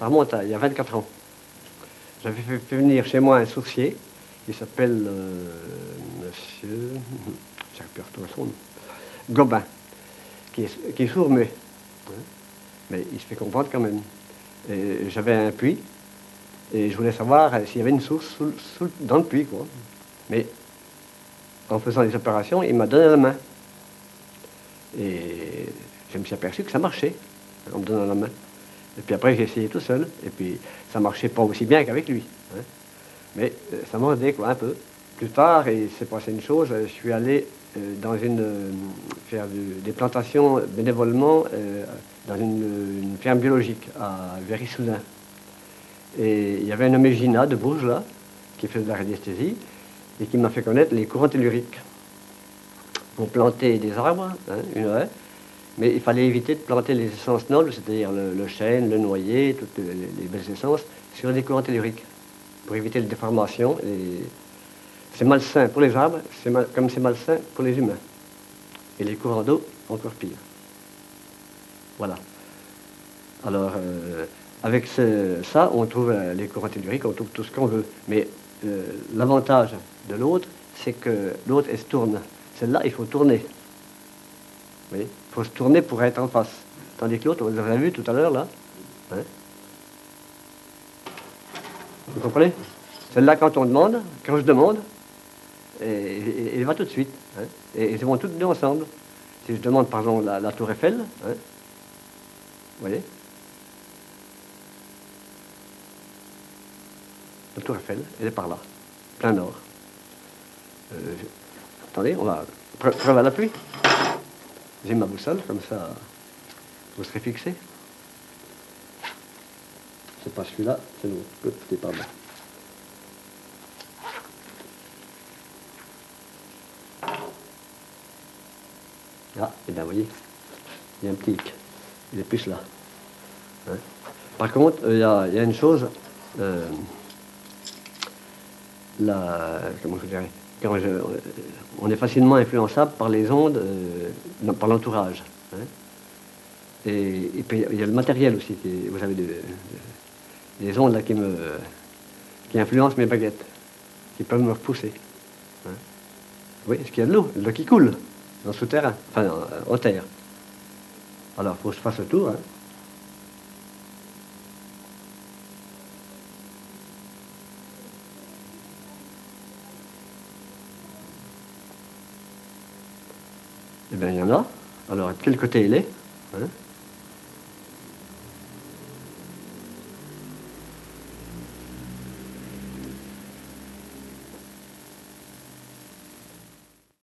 remonte à il y a 24 ans. J'avais fait venir chez moi un sourcier, qui s'appelle Monsieur, j'arrive plus à retrouver son nom, Gobin, qui est sourd-muet, hein, mais il se fait comprendre quand même. Et j'avais un puits, et je voulais savoir s'il y avait une source dans le puits, quoi. Mais en faisant les opérations, il m'a donné la main. Et je me suis aperçu que ça marchait, en me donnant la main. Et puis après, j'ai essayé tout seul, et puis ça marchait pas aussi bien qu'avec lui, hein. Mais ça mordait, quoi, un peu. Plus tard, il s'est passé une chose, je suis allé faire des plantations bénévolement dans une ferme biologique à Véry-Soudun. Et il y avait un nommé Gina de Bourges, là, qui faisait de la radiesthésie, et qui m'a fait connaître les courants telluriques. Pour planter des arbres, hein, une haie, mais il fallait éviter de planter les essences nobles, c'est-à-dire le chêne, le noyer, toutes les belles essences, sur des courants telluriques, pour éviter les déformations. Et c'est malsain pour les arbres, comme c'est malsain pour les humains. Et les courants d'eau, encore pire. Voilà. Alors, avec ça, on trouve les courants telluriques, on trouve tout ce qu'on veut. Mais l'avantage de l'autre, c'est que l'autre, elle se tourne. Celle-là, il faut tourner. Oui, il faut se tourner pour être en face. Tandis que l'autre, vous l'avez vu tout à l'heure, là. Hein? Vous comprenez? Celle-là, quand on demande, quand je demande, elle va tout de suite. Hein? Et ils vont toutes deux ensemble. Si je demande, par exemple, la tour Eiffel, hein? Vous voyez? La tour Eiffel, elle est par là, plein nord. Attendez, on va... Preuve à l'appui. J'ai ma boussole, comme ça, vous serez fixé. C'est pas celui-là, c'est l'autre. Côté par là. Ah, et bien, vous voyez, il y a un petit hic. Il est plus là. Hein? Par contre, il y a une chose, comment je dirais, on est facilement influençable par les ondes, par l'entourage. Hein? Et puis, il y a le matériel aussi. Vous avez des ondes là, qui influencent mes baguettes, qui peuvent me repousser. Hein? Oui, parce qu'il y a de l'eau qui coule dans le souterrain, enfin en terre. Alors, il faut que je fasse le tour. Hein? Eh bien, il y en a. Alors, de quel côté il est? Hein?